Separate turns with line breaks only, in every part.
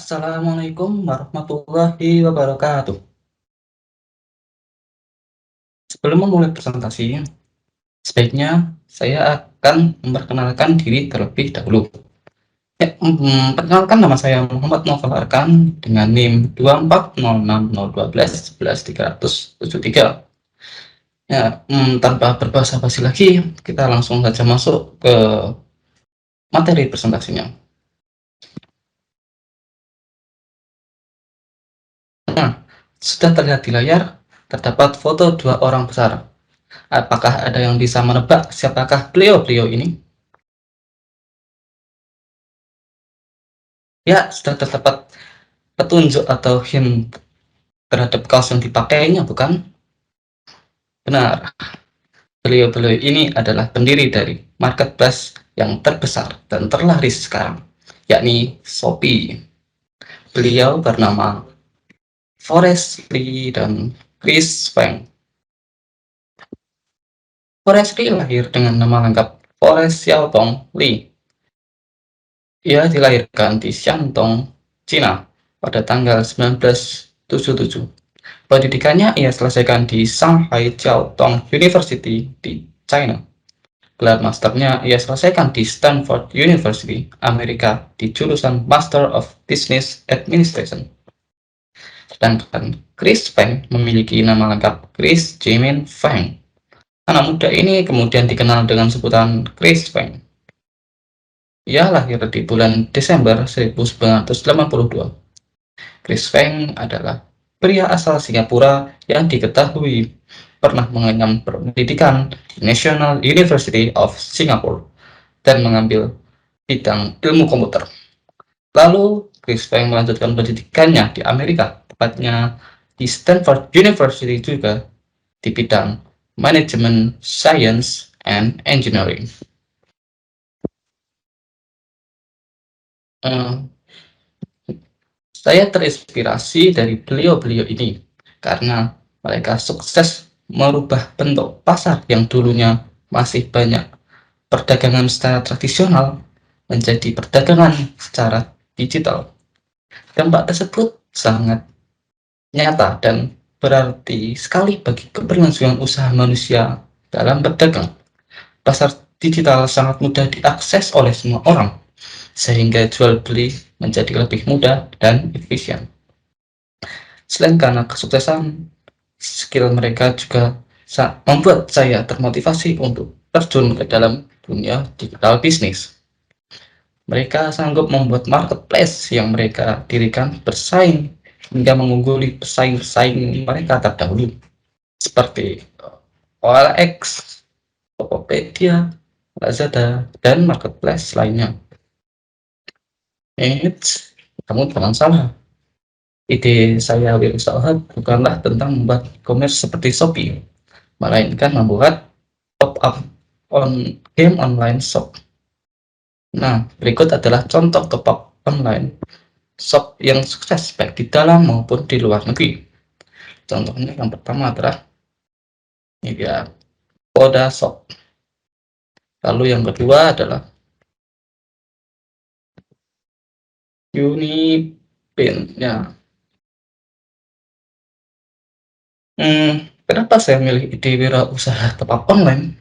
Assalamualaikum warahmatullahi wabarakatuh. Sebelum memulai presentasi, sebaiknya saya akan memperkenalkan diri terlebih dahulu. Perkenalkan, nama saya Muhammad Novel Arkan dengan NIM 2406012111373. Ya, tanpa berbasa-basi lagi, kita langsung saja masuk ke materi presentasinya. Nah, sudah terlihat di layar, terdapat foto dua orang besar. Apakah ada yang bisa menebak siapakah beliau-beliau ini? Ya, sudah terdapat petunjuk atau hint terhadap kaos yang dipakainya, bukan? Benar, beliau-beliau ini adalah pendiri dari marketplace yang terbesar dan terlaris sekarang, yakni Shopee. Beliau bernama Forrest Lee dan Chris Feng. Forrest Lee lahir dengan nama lengkap Forrest Xiaotong Lee. Ia dilahirkan di Shandong, Cina pada tanggal 1977. Pendidikannya ia selesaikan di Shanghai Jiaotong University di China. Gelar masternya ia selesaikan di Stanford University, Amerika di jurusan Master of Business Administration. Sedangkan Chris Feng memiliki nama lengkap Chris Jimin Feng. Anak muda ini kemudian dikenal dengan sebutan Chris Feng. Ia lahir di bulan Desember 1982. Chris Feng adalah pria asal Singapura yang diketahui pernah mengenyam pendidikan di National University of Singapore dan mengambil bidang ilmu komputer. Lalu, Chris Feng melanjutkan pendidikannya di Amerika, tepatnya di Stanford University juga di bidang Management Science and Engineering. Saya terinspirasi dari beliau-beliau ini karena mereka sukses merubah bentuk pasar yang dulunya masih banyak perdagangan secara tradisional menjadi perdagangan secara digital. Dampak tersebut sangat nyata dan berarti sekali bagi keberlangsungan usaha manusia dalam berdagang. Pasar digital sangat mudah diakses oleh semua orang, sehingga jual beli menjadi lebih mudah dan efisien. Selain karena kesuksesan, skill mereka juga membuat saya termotivasi untuk terjun ke dalam dunia digital bisnis. Mereka sanggup membuat marketplace yang mereka dirikan bersaing hingga mengungguli pesaing-pesaing mereka terdahulu, seperti OLX, Tokopedia, Lazada, dan marketplace lainnya. Eits, kamu jangan salah. Ide saya berusaha bukanlah tentang membuat e-commerce seperti Shopee, melainkan membuat pop-up game online shop. Nah, berikut adalah contoh pop-up online shop yang sukses baik di dalam maupun di luar negeri. Contohnya yang pertama adalah ini dia, Poda Shop. Lalu yang kedua adalah Unipin. Ya. Kenapa saya milih ide wirausaha pop-up online?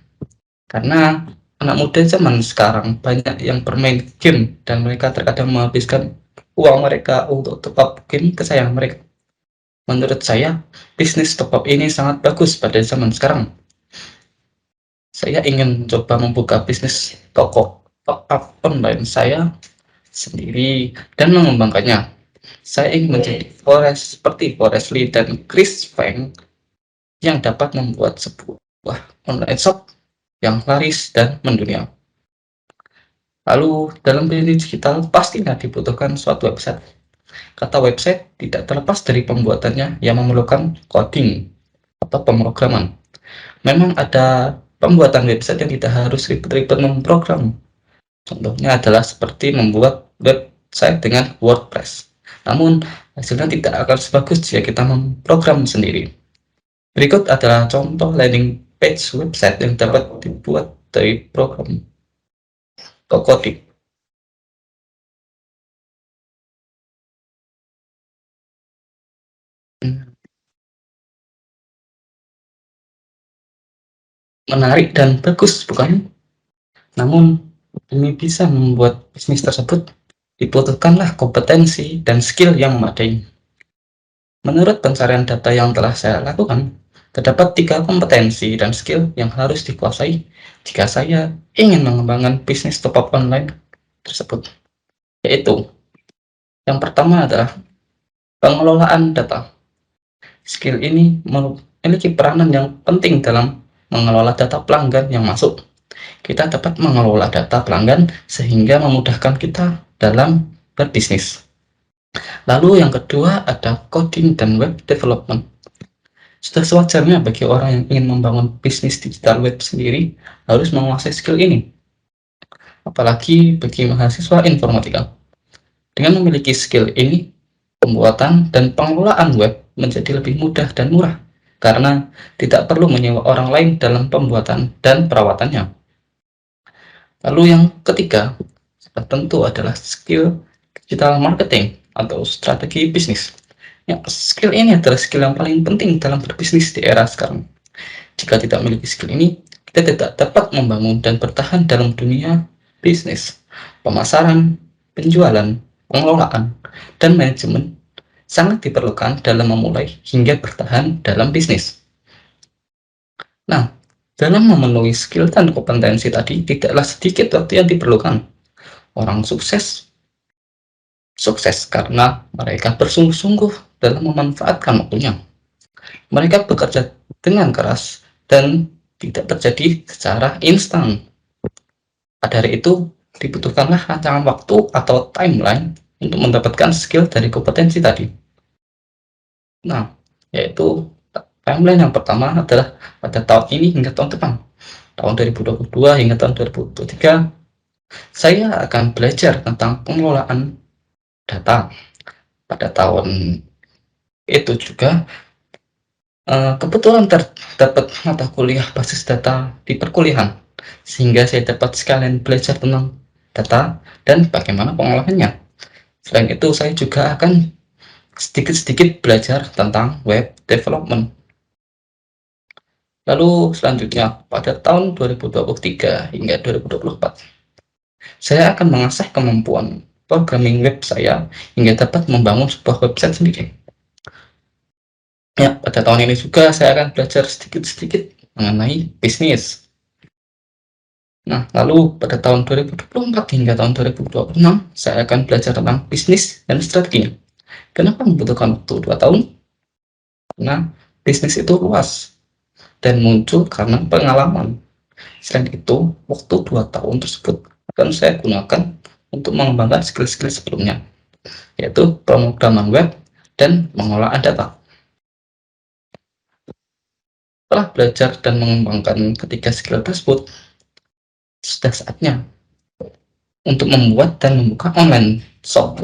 Karena anak muda zaman sekarang banyak yang bermain game dan mereka terkadang menghabiskan uang mereka untuk top-up game kesayangan mereka. Menurut saya, bisnis top-up ini sangat bagus pada zaman sekarang. Saya ingin mencoba membuka bisnis toko top-up online saya sendiri dan mengembangkannya. Saya ingin menjadi seperti Forrest Lee dan Chris Feng yang dapat membuat sebuah online shop yang laris dan mendunia. Lalu, dalam bisnis digital pastinya dibutuhkan suatu website. Kata website tidak terlepas dari pembuatannya yang memerlukan coding atau pemrograman. Memang ada pembuatan website yang tidak harus ribet-ribet memprogram. Contohnya adalah seperti membuat website dengan WordPress. Namun, hasilnya tidak akan sebagus jika kita memprogram sendiri. Berikut adalah contoh landing page website yang dapat dibuat dari program atau coding. menarik dan bagus, bukan? Namun, demi bisa membuat bisnis tersebut, dibutuhkanlah kompetensi dan skill yang memadai. Menurut pencarian data yang telah saya lakukan, terdapat 3 kompetensi dan skill yang harus dikuasai jika saya ingin mengembangkan bisnis top-up online tersebut, yaitu yang pertama adalah pengelolaan data. Skill ini memiliki peranan yang penting dalam mengelola data pelanggan yang masuk. Kita dapat mengelola data pelanggan sehingga memudahkan kita dalam berbisnis. Lalu yang kedua ada coding dan web development. Sudah sewajarnya bagi orang yang ingin membangun bisnis digital web sendiri harus menguasai skill ini. Apalagi bagi mahasiswa informatika. Dengan memiliki skill ini, pembuatan dan pengelolaan web menjadi lebih mudah dan murah karena tidak perlu menyewa orang lain dalam pembuatan dan perawatannya. Lalu yang ketiga, sudah tentu adalah skill digital marketing atau strategi bisnis. Ya, skill ini adalah skill yang paling penting dalam berbisnis di era sekarang. Jika tidak memiliki skill ini, kita tidak dapat membangun dan bertahan dalam dunia bisnis. Pemasaran, penjualan, pengelolaan, dan manajemen sangat diperlukan dalam memulai hingga bertahan dalam bisnis. Nah, dalam memenuhi skill dan kompetensi tadi, tidaklah sedikit waktu yang diperlukan. Orang sukses karena mereka bersungguh-sungguh dalam memanfaatkan waktunya. Mereka bekerja dengan keras dan tidak terjadi secara instan. Pada hari itu, dibutuhkanlah rancangan waktu atau timeline untuk mendapatkan skill dari kompetensi tadi. Nah, yaitu timeline yang pertama adalah pada tahun ini hingga tahun depan. Tahun 2022 hingga tahun 2023, saya akan belajar tentang pengelolaan data. Pada tahun itu juga, kebetulan terdapat mata kuliah basis data di perkuliahan, sehingga saya dapat sekalian belajar tentang data dan bagaimana pengolahannya. Selain itu, saya juga akan sedikit-sedikit belajar tentang web development. Lalu selanjutnya, pada tahun 2023 hingga 2024, saya akan mengasah kemampuan programming web saya hingga dapat membangun sebuah website sendiri. Ya, pada tahun ini juga saya akan belajar sedikit-sedikit mengenai bisnis. Nah, lalu pada tahun 2024 hingga tahun 2026, saya akan belajar tentang bisnis dan strateginya. Kenapa membutuhkan waktu 2 tahun? Karena bisnis itu luas dan muncul karena pengalaman. Selain itu, waktu 2 tahun tersebut akan saya gunakan untuk mengembangkan skill-skill sebelumnya, yaitu pemrograman web dan pengolahan data. Setelah belajar dan mengembangkan ketiga skill tersebut, sudah saatnya untuk membuat dan membuka online shop.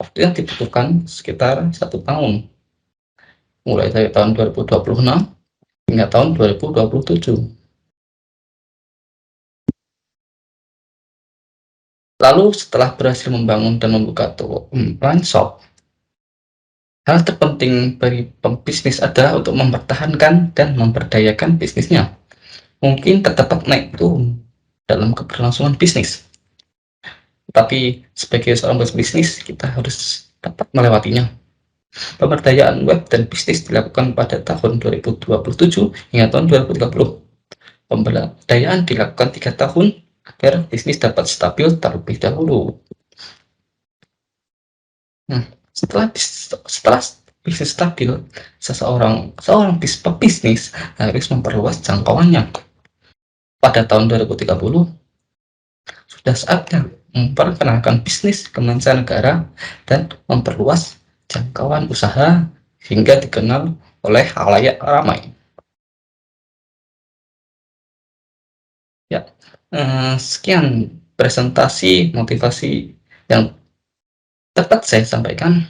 Waktu yang dibutuhkan sekitar 1 tahun, mulai dari tahun 2026 hingga tahun 2027. Lalu setelah berhasil membangun dan membuka toko online shop, hal terpenting bagi pembisnis adalah untuk mempertahankan dan memberdayakan bisnisnya. Mungkin terdapat naik turun dalam keberlangsungan bisnis, tapi sebagai seorang pebisnis kita harus dapat melewatinya. Pemberdayaan web dan bisnis dilakukan pada tahun 2027 hingga tahun 2030. Pemberdayaan dilakukan 3 tahun agar bisnis dapat stabil terlebih dahulu. Nah, setelah bisnis stabil, seorang pebisnis harus memperluas jangkauannya. Pada tahun 2030, sudah saatnya memperkenalkan bisnis ke mancanegara dan memperluas jangkauan usaha hingga dikenal oleh khalayak ramai. Ya, sekian presentasi motivasi yang dapat saya sampaikan.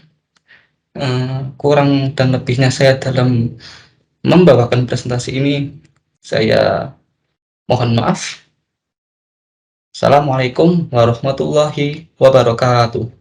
Kurang dan lebihnya saya dalam membawakan presentasi ini, saya mohon maaf. Assalamualaikum warahmatullahi wabarakatuh.